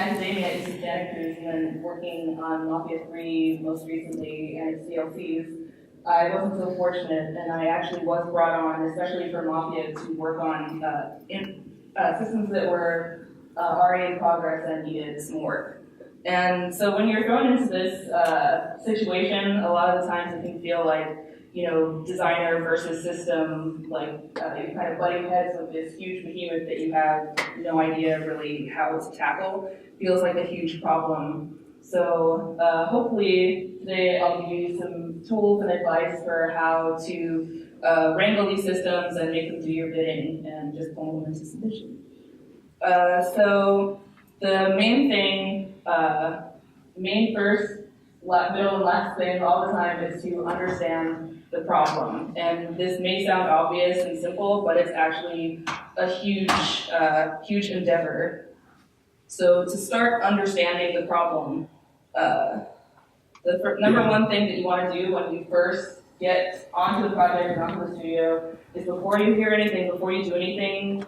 academia at Santa Cruz and then working on Mafia 3 most recently and its DLCs, I wasn't so fortunate, and I actually was brought on, especially for Mafia, to work on systems that were already in progress and needed some work. And so when you're thrown into this situation, a lot of the times it can feel like, you know, designer versus system, like you're kind of butting heads with this huge behemoth that you have no idea really how to tackle. Feels like a huge problem. So hopefully today I'll give you some tools and advice for how to wrangle these systems and make them do your bidding and just pull them into submission. So the main thing, main first, middle, and last thing all the time is to understand the problem. And this may sound obvious and simple, but it's actually a huge endeavor. So to start understanding the problem, the number one thing that you want to do when you first get onto the project or onto the studio is before you hear anything, before you do anything,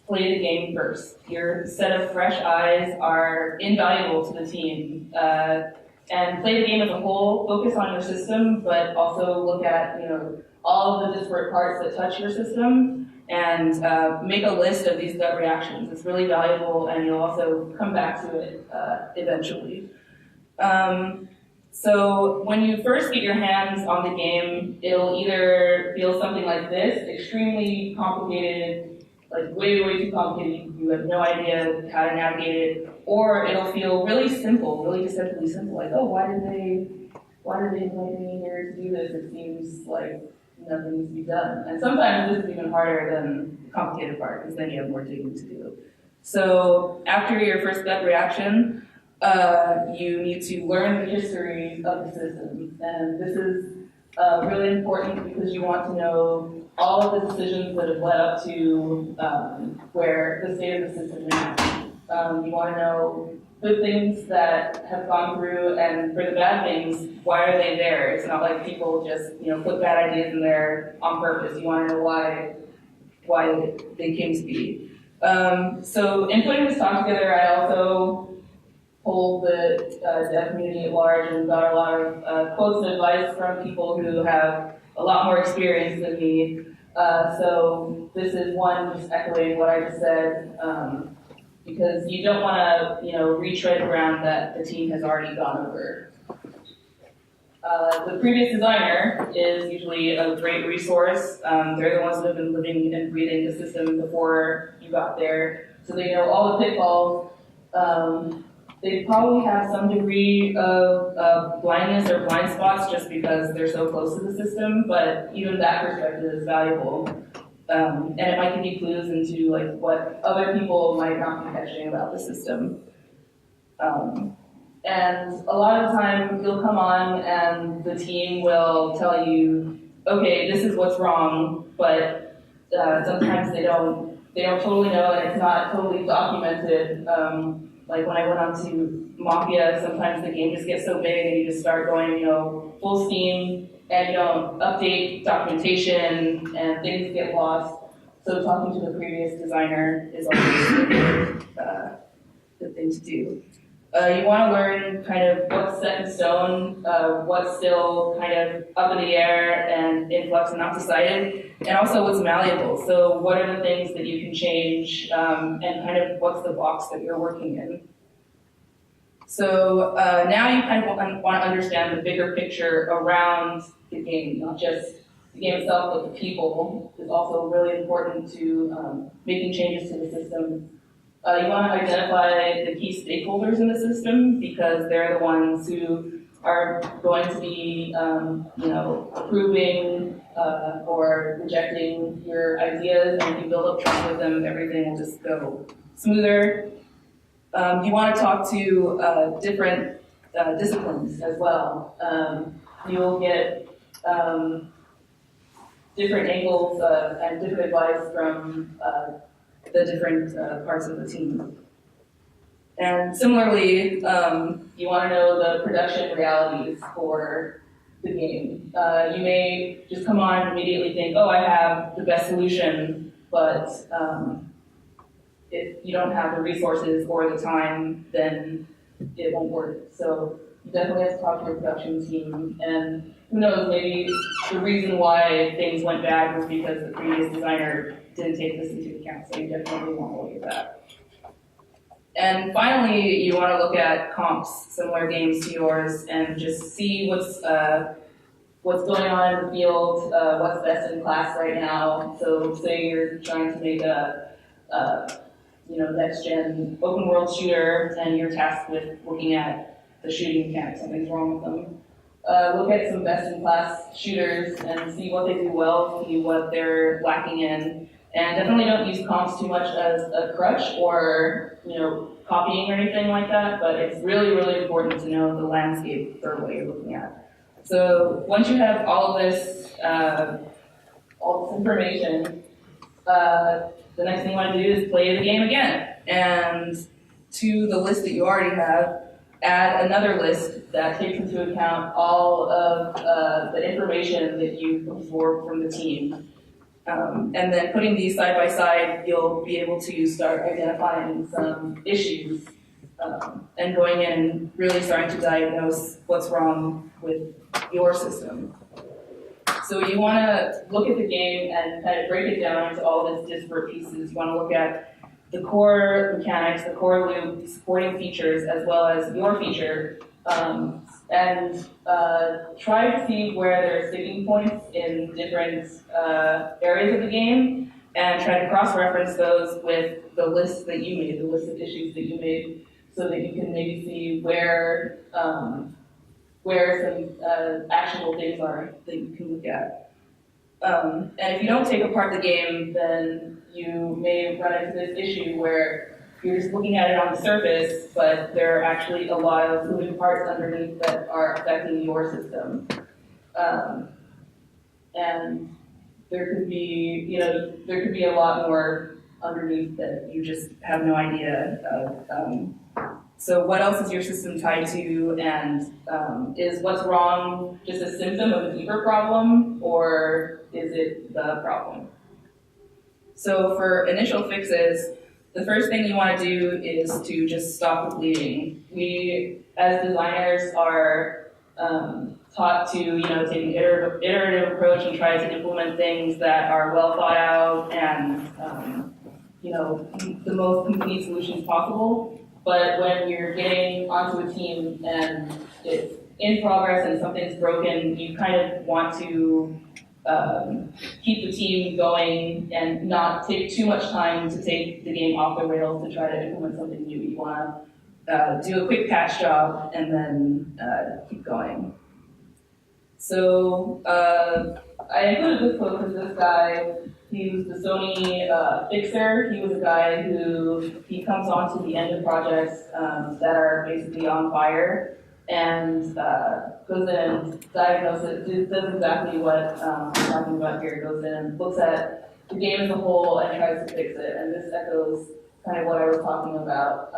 play the game first. Your set of fresh eyes are invaluable to the team. And play the game as a whole, focus on your system, but also look at, you know, all of the disparate parts that touch your system and make a list of these gut reactions. It's really valuable, and you'll also come back to it eventually. So when you first get your hands on the game, it'll either feel something like this, extremely complicated, like way too complicated, you have no idea how to navigate it, or it'll feel really simple, really deceptively simple, like, oh, why did they invite me here to do this? It seems like nothing needs to be done. And sometimes this is even harder than the complicated part, because then you have more digging to do. So after your first gut reaction, you need to learn the history of the system. And this is really important because you want to know all of the decisions that have led up to where the state of the system is at. You want to know good things that have gone through, and for the bad things, why are they there? It's not like people just, you know, put bad ideas in there on purpose. You want to know why they came to be. So in putting this talk together, I also polled the dev community at large and got a lot of quotes and advice from people who have a lot more experience than me. So this is one just echoing what I just said, because you don't want to, you know, retread ground that the team has already gone over. The previous designer is usually a great resource. They're the ones that have been living and breathing the system before you got there, so they know all the pitfalls. They probably have some degree of blindness or blind spots just because they're so close to the system, but even that perspective is valuable. And it might give you clues into like what other people might not be catching about the system. And a lot of the time you'll come on and the team will tell you, okay, this is what's wrong, but sometimes they don't totally know, and it's not totally documented. Like when I went on to Mafia, sometimes the game just gets so big and you just start going, you know, full steam, and you don't update documentation and things get lost. So talking to the previous designer is always a good thing to do. You want to learn kind of what's set in stone, what's still kind of up in the air and in flux and not decided, and also what's malleable. So what are the things that you can change, and kind of what's the box that you're working in. So now you kind of want to understand the bigger picture around the game, not just the game itself, but the people is also really important to making changes to the system. You want to identify the key stakeholders in the system because they're the ones who are going to be, you know, approving or rejecting your ideas, and if you build up trust with them, everything will just go smoother. You want to talk to different disciplines as well. You'll get different angles and different advice from the different parts of the team. And similarly, you want to know the production realities for the game. You may just come on and immediately think, oh, I have the best solution, but if you don't have the resources or the time, then it won't work. So you definitely have to talk to your production team, and who knows, maybe the reason why things went bad was because the previous designer didn't take this into account, so you definitely want to look at that. And finally, you want to look at comps, similar games to yours, and just see what's going on in the field, what's best in class right now. So say you're trying to make a next-gen open-world shooter, and you're tasked with looking at the shooting mechanics, something's wrong with them. Look at some best-in-class shooters and see what they do well, see what they're lacking in, and definitely don't use comps too much as a crutch or copying or anything like that, but it's really, really important to know the landscape for what you're looking at. So once you have all of this, information, the next thing you want to do is play the game again. And to the list that you already have, add another list that takes into account all of the information that you've absorbed from the team. And then putting these side by side, you'll be able to start identifying some issues and going in and really starting to diagnose what's wrong with your system. So you want to look at the game and kind of break it down into all of its disparate pieces. You want to look at the core mechanics, the core loop, the supporting features, as well as your feature, and try to see where there are sticking points in different areas of the game, and try to cross-reference those with the list that you made, the list of issues that you made, so that you can maybe see where some actionable things are that you can look at. And if you don't take apart the game, then you may run into this issue where you're just looking at it on the surface, but there are actually a lot of moving parts underneath that are affecting your system. And there could be a lot more underneath that you just have no idea of. So what else is your system tied to, and is what's wrong just a symptom of a deeper problem, or is it the problem? So for initial fixes, the first thing you want to do is to just stop the bleeding. We, as designers, are taught to take an iterative approach and try to implement things that are well thought out and the most complete solutions possible. But when you're getting onto a team and it's in progress and something's broken, you kind of want to keep the team going and not take too much time to take the game off the rails to try to implement something new. You want to do a quick patch job and then keep going. So I included this quote because this guy, he was the Sony fixer. He was a guy he comes on to the end of projects that are basically on fire and goes in and diagnoses it, does exactly what I'm talking about here, goes in and looks at the game as a whole and tries to fix it. And this echoes kind of what I was talking about.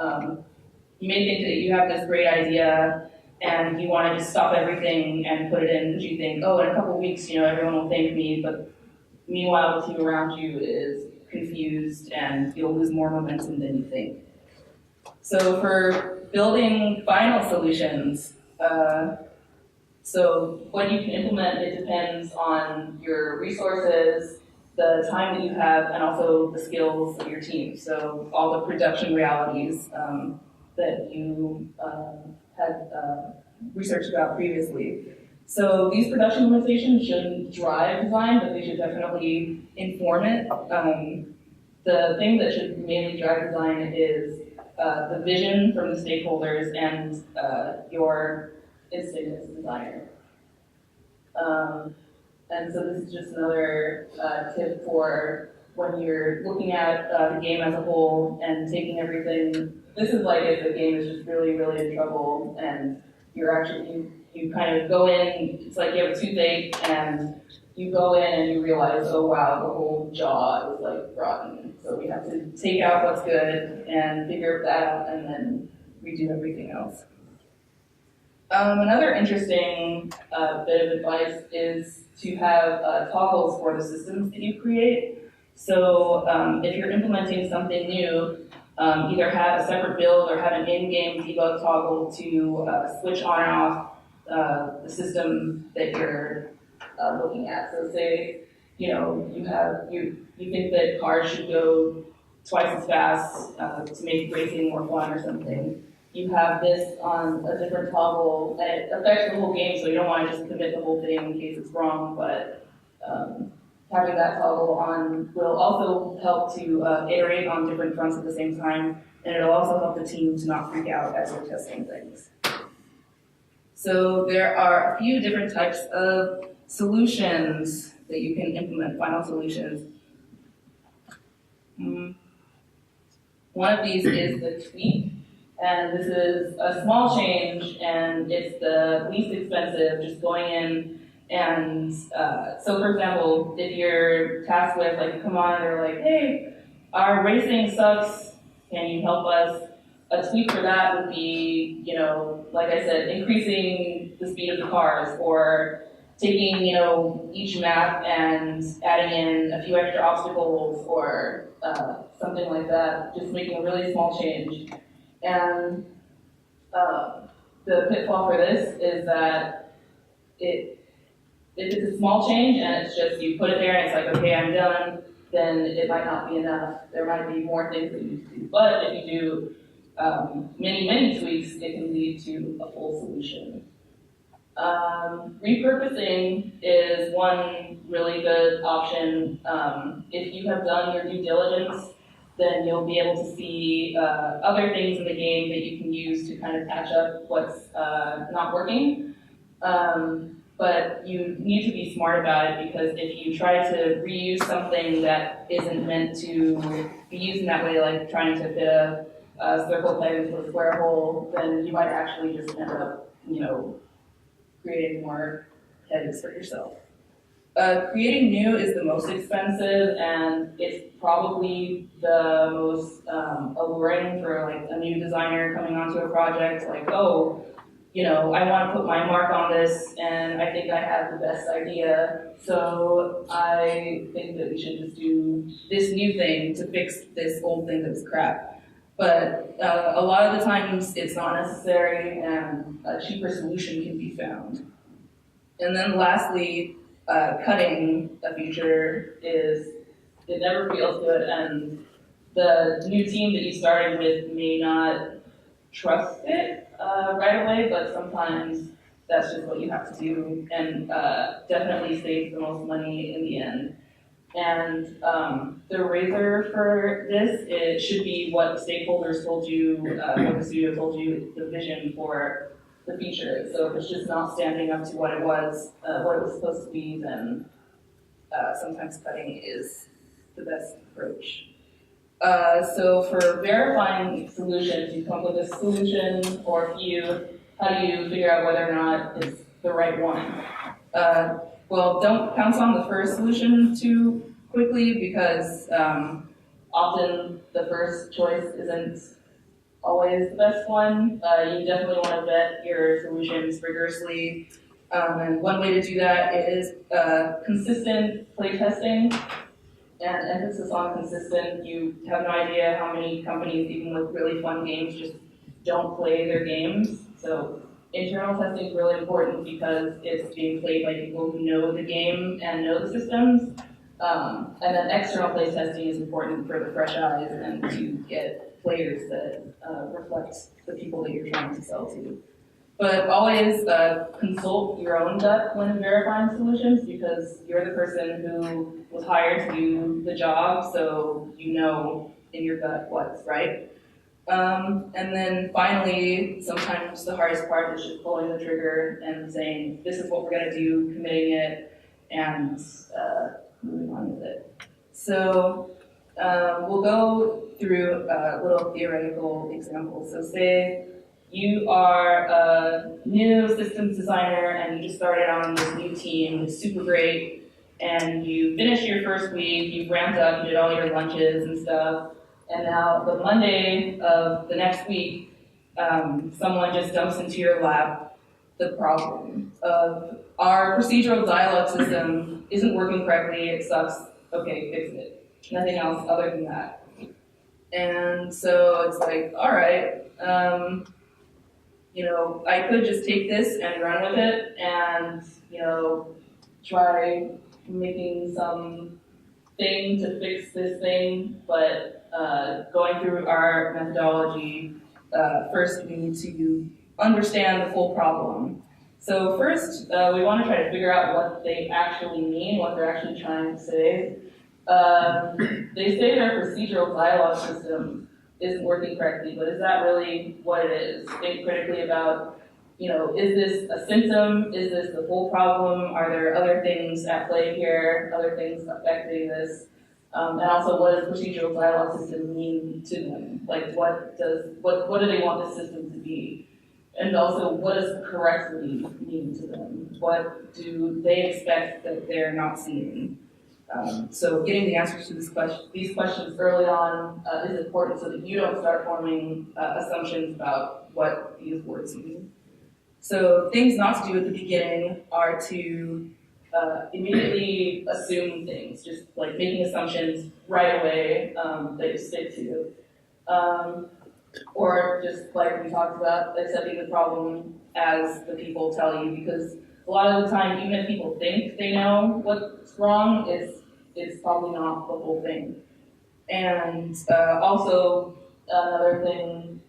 You may think that you have this great idea and you want to just stop everything and put it in because you think, oh, in a couple of weeks, everyone will thank me, but meanwhile, the team around you is confused and you'll lose more momentum than you think. So for building final solutions, so what you can implement, it depends on your resources, the time that you have, and also the skills of your team. So all the production realities that you had researched about previously. So these production limitations shouldn't drive design, but they should definitely inform it. The thing that should mainly drive design is the vision from the stakeholders and your instinct as a designer. And so this is just another tip for when you're looking at the game as a whole and taking everything. This is like if the game is just really, really in trouble and you're actually, you kind of go in, it's like you have a toothache and you go in and you realize, oh wow, the whole jaw is like rotten. So we have to take out what's good and figure that out and then redo everything else. Another interesting bit of advice is to have toggles for the systems that you create. So if you're implementing something new, either have a separate build or have an in-game debug toggle to switch on and off the system that you're looking at. So say, you know, you think that cars should go twice as fast to make racing more fun or something. You have this on a different toggle, and it affects the whole game, so you don't want to just commit the whole thing in case it's wrong, but having that toggle on will also help to iterate on different fronts at the same time, and it'll also help the team to not freak out as they're testing things. So there are a few different types of solutions that you can implement, final solutions. One of these is the tweak, and this is a small change, and it's the least expensive, just going in and, so for example, if you're tasked with, like, come on, they're like, hey, our racing sucks, can you help us? A tweak for that would be, you know, like I said, increasing the speed of the cars, or taking, you know, each map and adding in a few extra obstacles, or something like that, just making a really small change. And the pitfall for this is that if it's a small change and it's just you put it there and it's like, okay, I'm done, then it might not be enough. There might be more things that you need to do. But if you do many tweaks, it can lead to a full solution. Repurposing is one really good option. If you have done your due diligence, then you'll be able to see other things in the game that you can use to kind of patch up what's not working. But you need to be smart about it, because if you try to reuse something that isn't meant to be used in that way, like trying to fit a circle peg into a square hole, then you might actually just end up, you know, creating more headaches for yourself. Creating new is the most expensive, and it's probably the most alluring for like a new designer coming onto a project. Like, oh, you know, I want to put my mark on this, and I think I have the best idea. So I think that we should just do this new thing to fix this old thing that was crap. But a lot of the times it's not necessary, and a cheaper solution can be found. And then lastly, cutting a feature it never feels good, and the new team that you started with may not trust it right away, but sometimes that's just what you have to do, and definitely saves the most money in the end. And the razor for this, it should be what the stakeholders told you, what the studio told you, the vision for the feature. So if it's just not standing up to what it was supposed to be, then sometimes cutting is the best approach. So for verifying solutions, you come up with a solution or a few. How do you figure out whether or not it's the right one? Well, don't pounce on the first solution too quickly, because often the first choice isn't always the best one. You definitely want to vet your solutions rigorously. And one way to do that is consistent playtesting. And emphasis on consistent. You have no idea how many companies, even with really fun games, just don't play their games. So internal testing is really important, because it's being played by people who know the game and know the systems. And then external play testing is important for the fresh eyes and to get players that reflect the people that you're trying to sell to. But always consult your own gut when verifying solutions, because you're the person who was hired to do the job, so you know in your gut what's right. And then finally, sometimes the hardest part is just pulling the trigger and saying, this is what we're going to do, committing it, and moving on with it. So we'll go through a little theoretical example. So say you are a new systems designer and you just started on this new team, it's super great, and you finished your first week, you've ramped up, you did all your lunches and stuff, and now the Monday of the next week, someone just dumps into your lap the problem of our procedural dialogue system isn't working correctly, it sucks, okay, fix it. Nothing else other than that. And so it's like, all right, I could just take this and run with it and, try making some thing to fix this thing, but going through our methodology, first we need to understand the full problem. So first, we want to try to figure out what they actually mean, what they're actually trying to say. They say their procedural dialogue system isn't working correctly, but is that really what it is? Think critically about, is this a symptom? Is this the whole problem? Are there other things at play here, other things affecting this? And also, what does procedural dialogue system mean to them? Like, what do they want the system to be? And also, what does correctly mean to them? What do they expect that they're not seeing? So getting the answers to these questions early on is important so that you don't start forming assumptions about what these words mean. So things not to do at the beginning are to immediately assume things, just like making assumptions right away that you stick to. Or just like we talked about, accepting the problem as the people tell you, because a lot of the time, even if people think they know what's wrong, it's probably not the whole thing. And also, another thing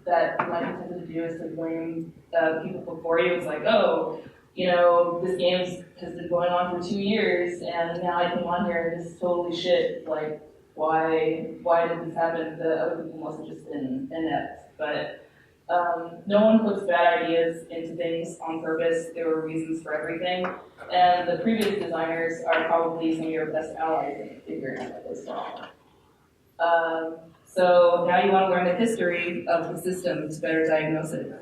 that you might be tempted to do is to blame the people before you. It's like, oh, this game has been going on for 2 years, and now I came on here and this is totally shit. Like, why did this happen? The other people must have just been inept. But no one puts bad ideas into things on purpose. There were reasons for everything. And the previous designers are probably some of your best allies in figuring out what was wrong. So now you want to learn the history of the system to better diagnose it.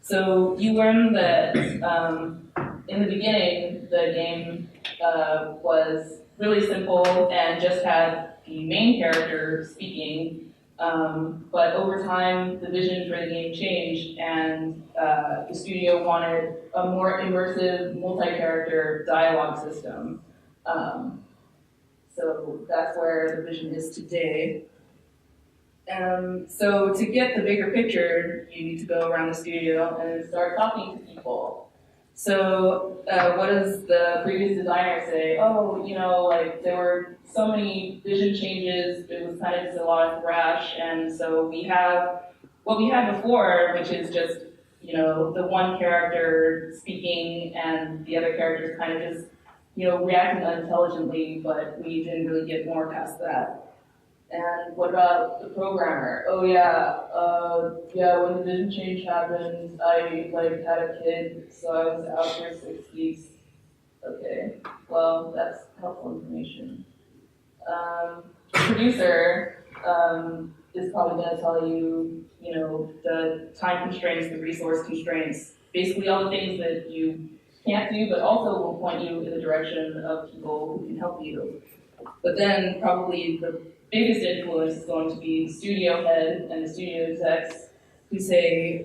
So you learn that in the beginning, the game was really simple and just had the main character speaking. But over time, the vision for the game changed, and the studio wanted a more immersive, multi-character dialogue system. So that's where the vision is today. So to get the bigger picture, you need to go around the studio and start talking to people. So what does the previous designer say? Oh, there were so many vision changes, it was kind of just a lot of thrash, and so we have what we had before, which is just, the one character speaking and the other characters kind of just, reacting unintelligently, but we didn't really get more past that. And what about the programmer? Oh yeah, when the vision change happened, I had a kid, so I was out for 6 weeks. Okay, well, that's helpful information. The producer is probably going to tell you, the time constraints, the resource constraints, basically all the things that you can't do, but also will point you in the direction of people who can help you. But then probably the biggest influence is going to be the studio head and the studio execs who say,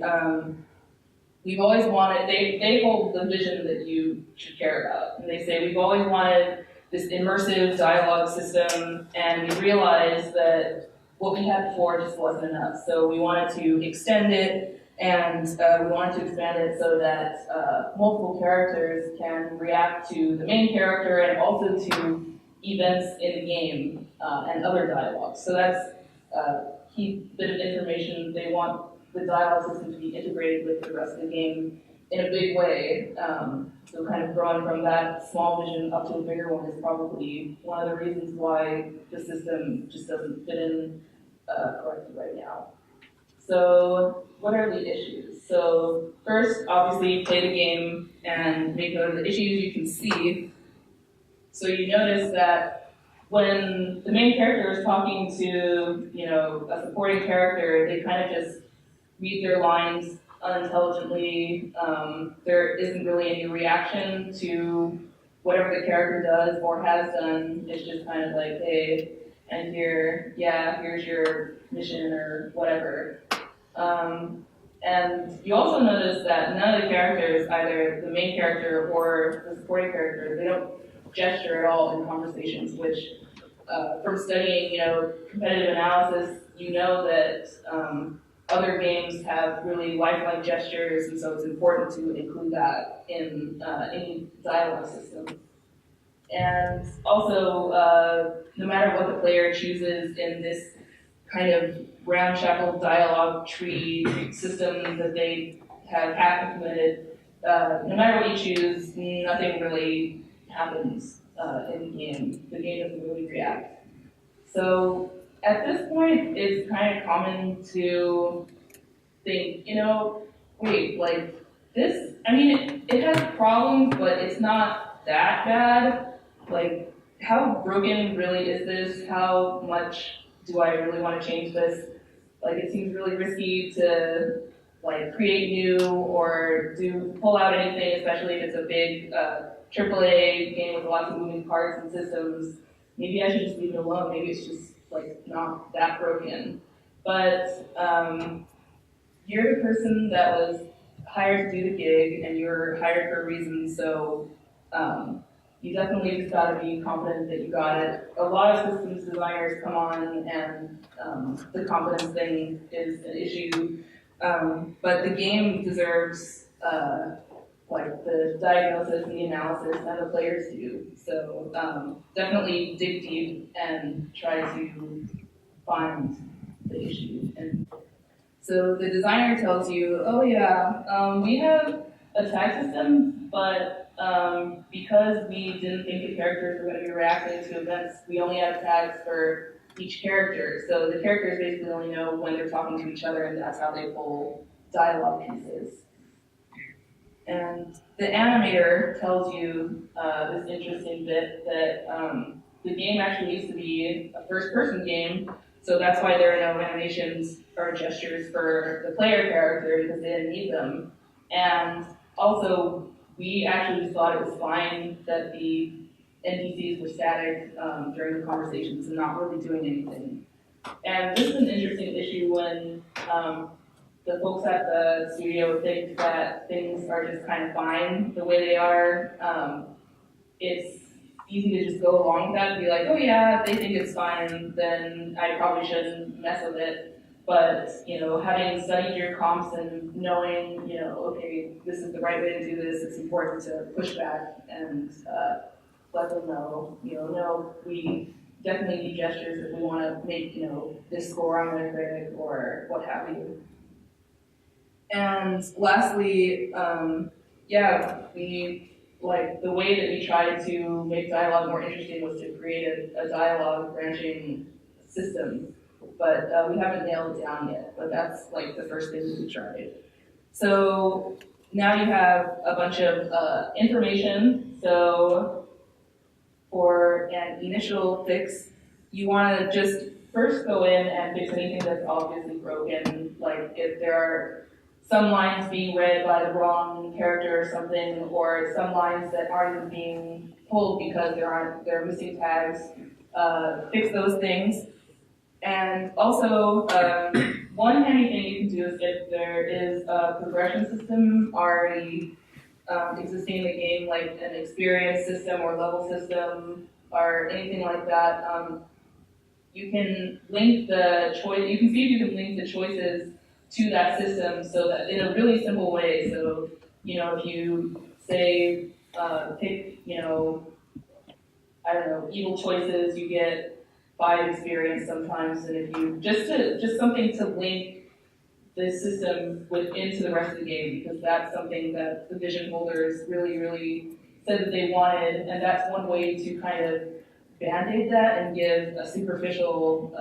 we've always wanted, they hold the vision that you should care about. And they say, we've always wanted this immersive dialogue system, and we realized that what we had before just wasn't enough. So we wanted to extend it, and we wanted to expand it so that multiple characters can react to the main character and also to events in the game and other dialogues. So that's a key bit of information. They want the dialogue system to be integrated with the rest of the game in a big way. So kind of growing from that small vision up to a bigger one is probably one of the reasons why the system just doesn't fit in correctly right now. So what are the issues? So first, obviously, play the game and make note of the issues you can see. So you notice that when the main character is talking to, a supporting character, they kind of just read their lines unintelligently. There isn't really any reaction to whatever the character does or has done. It's just kind of like, hey, and here's your mission or whatever. And you also notice that none of the characters, either the main character or the supporting character, they don't gesture at all in conversations, which from studying, competitive analysis, you know that other games have really lifelike gestures, and so it's important to include that in any dialogue system. And also, no matter what the player chooses in this kind of ramshackle dialogue tree system that they have half implemented, no matter what you choose, nothing really happens in the game. The game doesn't really react. So at this point, it's kind of common to think, wait, like this, it has problems, but it's not that bad. Like, how broken really is this? How much do I really want to change this? Like, it seems really risky to create new or pull out anything, especially if it's a big AAA game with lots of moving parts and systems. Maybe I should just leave it alone. Maybe it's just not that broken. But you're the person that was hired to do the gig, and you're hired for a reason. So you definitely just got to be confident that you got it. A lot of systems designers come on, and the confidence thing is an issue. But the game deserves the diagnosis and the analysis that the players do. So definitely dig deep and try to find the issue. And so the designer tells you, oh yeah, we have a tag system, but because we didn't think the characters were going to be reacting to events, we only have tags for each character. So the characters basically only know when they're talking to each other, and that's how they pull dialogue pieces. And the animator tells you this interesting bit that the game actually used to be a first-person game, so that's why there are no animations or gestures for the player character, because they didn't need them. And also, we actually just thought it was fine that the NPCs were static during the conversations and not really doing anything. And this is an interesting issue when the folks at the studio think that things are just kind of fine the way they are. It's easy to just go along with that and be like, oh yeah, they think it's fine, then I probably shouldn't mess with it. But, having studied your comps and knowing, okay, this is the right way to do this, it's important to push back and let them know, no, we definitely need gestures if we want to make, this score on Metacritic or what have you. And lastly, the way that we tried to make dialogue more interesting was to create a dialogue branching system. But we haven't nailed it down yet, but that's the first thing that we tried. So now you have a bunch of information. So for an initial fix, you want to just first go in and fix anything that's obviously broken, like if there are some lines being read by the wrong character or something, or some lines that aren't even being pulled because they're missing tags. Fix those things. And also, one handy thing you can do is if there is a progression system already existing in the game, like an experience system or level system or anything like that, you can link the choice. You can see if you can link the choices to that system, so that in a really simple way. So, if you say pick, evil choices, you get 5 experience sometimes, and if you just something to link the system into the rest of the game, because that's something that the vision holders really, really said that they wanted, and that's one way to kind of band-aid that and give a superficial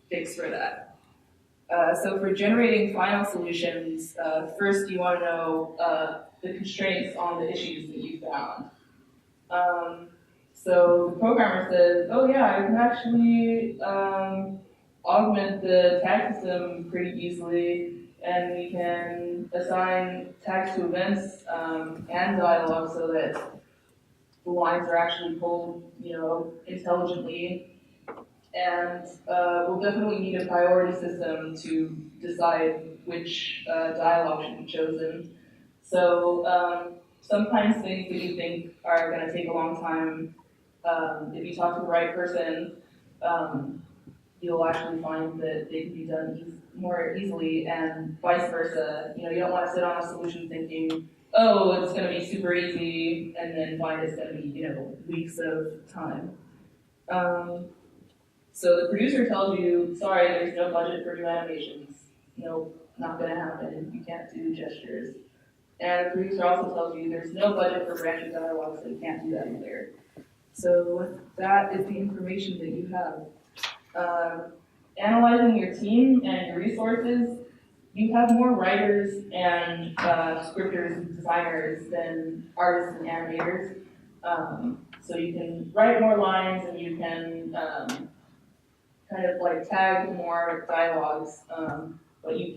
fix for that. So for generating final solutions, first you want to know the constraints on the issues that you found. So the programmer says, oh yeah, I can actually augment the tag system pretty easily, and we can assign tags to events and dialogue so that the lines are actually pulled, intelligently. And we'll definitely need a priority system to decide which dialogue should be chosen. So sometimes things that you think are going to take a long time if you talk to the right person, you'll actually find that they can be done more easily, and vice versa. You don't want to sit on a solution thinking, oh, it's going to be super easy, and then find it's going to be, weeks of time. So the producer tells you, sorry, there's no budget for new animations. Nope, not going to happen. You can't do gestures. And the producer also tells you there's no budget for branching dialogue, so you can't do that either. So that is the information that you have. Analyzing your team and your resources, you have more writers and scripters and designers than artists and animators. So you can write more lines and you can kind of like tag more dialogues, but you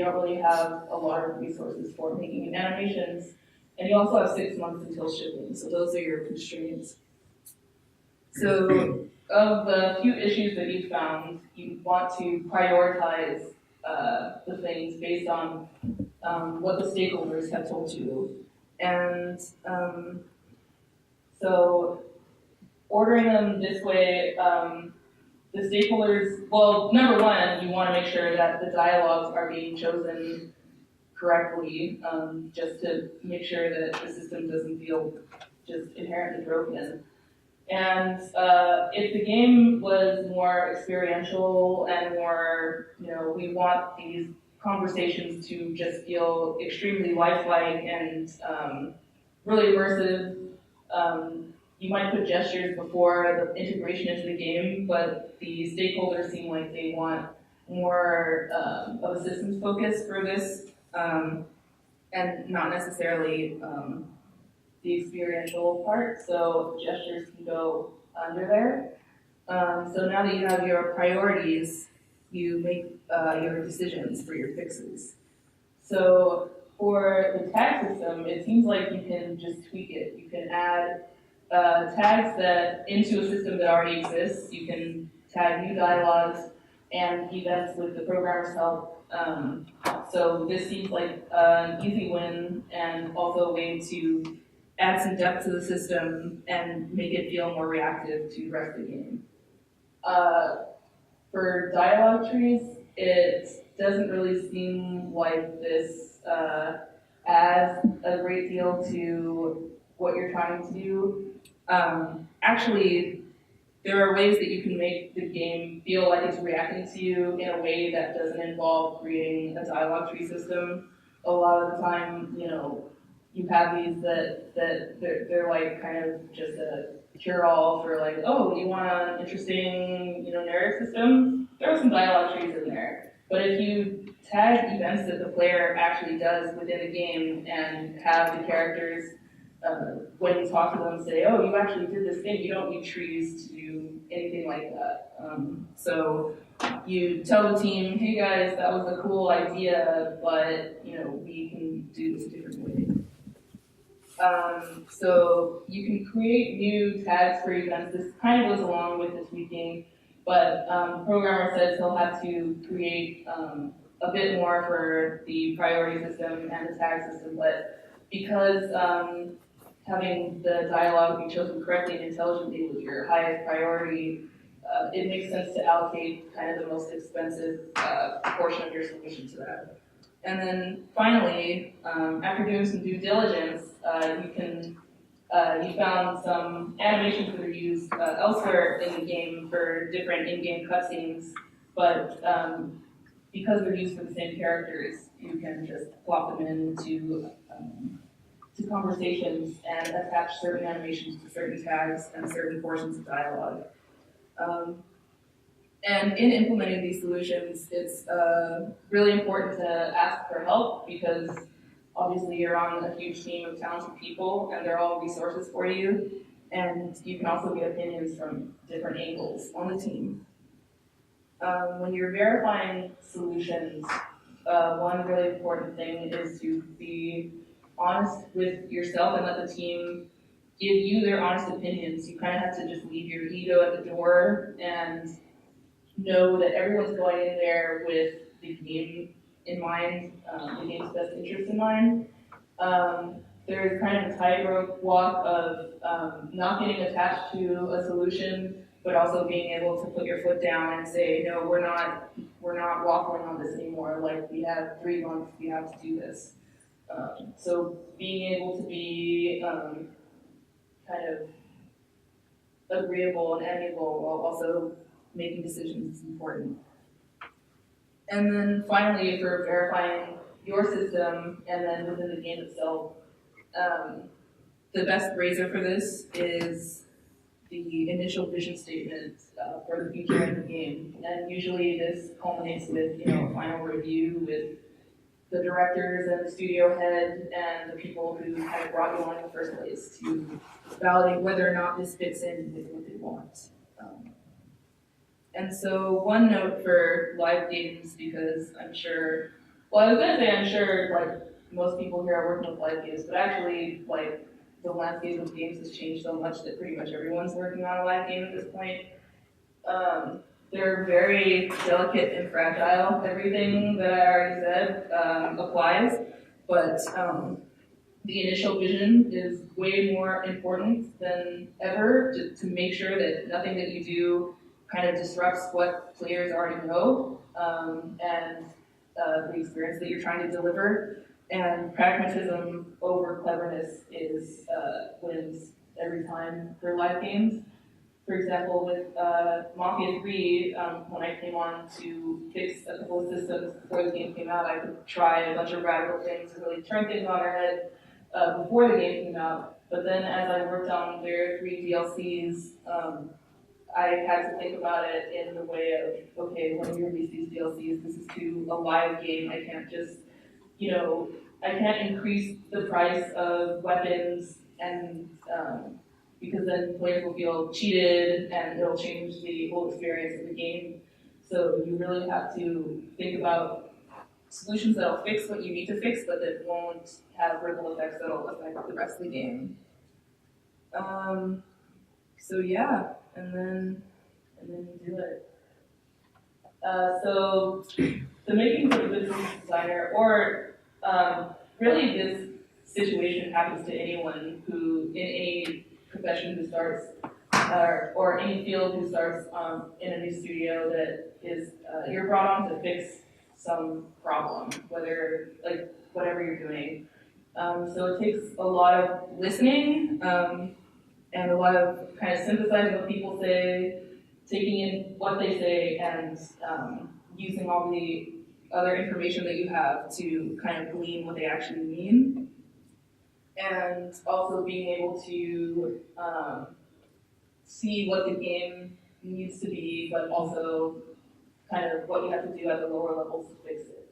don't really have a lot of resources for making animations. And you also have 6 months until shipping, so those are your constraints. So of the few issues that you found, you want to prioritize the things based on what the stakeholders have told you. And so ordering them this way, the stakeholders, well, number one, you want to make sure that the dialogues are being chosen correctly, just to make sure that the system doesn't feel just inherently broken. And if the game was more experiential and more, we want these conversations to just feel extremely lifelike and really immersive. You might put gestures before the integration into the game, but the stakeholders seem like they want more of a systems focus for this, and not necessarily the experiential part, so gestures can go under there. So now that you have your priorities, you make your decisions for your fixes. So for the tag system, it seems like you can just tweak it. You can add tags into a system that already exists. You can tag new dialogues and events with the programmer's help. So this seems like an easy win and also a way to add some depth to the system and make it feel more reactive to the rest of the game. For dialogue trees, it doesn't really seem like this adds a great deal to what you're trying to do. Actually, there are ways that you can make the game feel like it's reacting to you in a way that doesn't involve creating a dialogue tree system. A lot of the time, you have these that they're like kind of just a cure-all for like, oh, you want an interesting, narrative system? There are some dialogue trees in there. But if you tag events that the player actually does within the game and have the characters, when you talk to them, say, oh, you actually did this thing, you don't need trees to do anything like that. So you tell the team, hey guys, that was a cool idea, but we can do this a different way. So you can create new tags for events. This kind of goes along with the tweaking, but the programmer says he'll have to create a bit more for the priority system and the tag system, but because having the dialogue be chosen correctly and intelligently was your highest priority, it makes sense to allocate kind of the most expensive portion of your solution to that. And then finally, after doing some due diligence, you found some animations that are used elsewhere in the game for different in-game cutscenes, but because they're used for the same characters, you can just plop them into to conversations and attach certain animations to certain tags and certain portions of dialogue. And in implementing these solutions, it's really important to ask for help because obviously you're on a huge team of talented people and they're all resources for you. And you can also get opinions from different angles on the team. When you're verifying solutions, one really important thing is to be honest with yourself and let the team give you their honest opinions. You kind of have to just leave your ego at the door and know that everyone's going in there with the game in mind, the game's best interest in mind. there's kind of a tightrope walk of not getting attached to a solution, but also being able to put your foot down and say, no, we're not waffling on this anymore. Like, we have 3 months, we have to do this. So being able to be kind of agreeable and amiable while also making decisions is important. And then finally, for verifying your system and then within the game itself, the best razor for this is the initial vision statement for the future in the game. And usually this culminates with, a final review with the directors and the studio head and the people who kind of brought you on in the first place to validate whether or not this fits in with what they want. And so one note for live games, because I'm sure, I'm sure like most people here are working with live games, but actually like the landscape of games has changed so much that pretty much everyone's working on a live game at this point. They're very delicate and fragile. Everything that I already said applies, but the initial vision is way more important than ever to make sure that nothing that you do kind of disrupts what players already know and the experience that you're trying to deliver. And pragmatism over cleverness wins every time for live games. For example, with Mafia 3, when I came on to fix a couple of systems before the game came out, I could try a bunch of radical things to really turn things on their head before the game came out. But then as I worked on their 3 DLCs, I had to think about it in the way of, okay, when we release these DLCs, this is to a live game. I can't just, I can't increase the price of weapons and because then players will feel cheated and it'll change the whole experience of the game. So you really have to think about solutions that'll fix what you need to fix, but that won't have ripple effects that'll affect the rest of the game. So yeah, and then you do it. So the makings of a business designer, or really this situation happens to anyone who, in any profession who starts, or any field who starts in a new studio that is, you're brought on to fix some problem, whether, like, whatever you're doing. So it takes a lot of listening and a lot of kind of synthesizing what people say, taking in what they say, and using all the other information that you have to kind of glean what they actually mean. And also being able to see what the game needs to be, but also kind of what you have to do at the lower levels to fix it.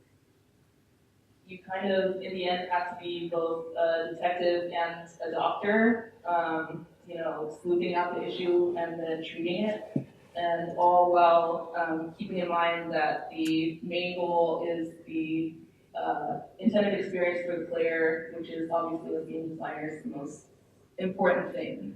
You kind of, in the end, have to be both a detective and a doctor, sleuthing out the issue and then treating it, and all while keeping in mind that the main goal is the intended experience for the player, which is obviously, as game designers, the most important thing.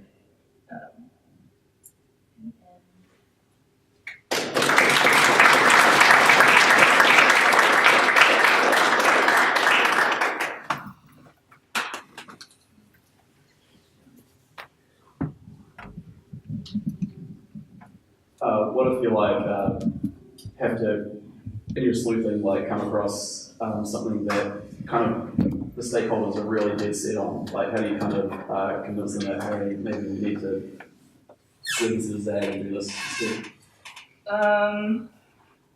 What if you have to, in your sleuthing, come across something that kind of the stakeholders are really dead set on? Like, how do you kind of convince them that, hey, maybe we need to do this instead and do this instead?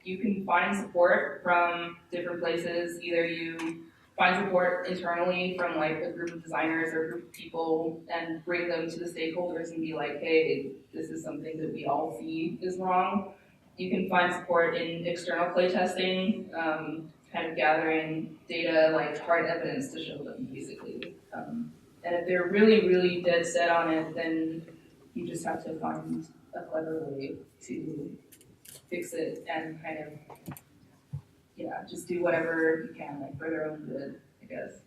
You can find support from different places. Either you find support internally from like a group of designers or a group of people and bring them to the stakeholders and be like, hey, this is something that we all see is wrong. You can find support in external playtesting, kind of gathering data, like hard evidence to show them, basically. And if they're really, really dead set on it, then you just have to find a clever way to fix it and kind of, just do whatever you can, like, for their own good, I guess.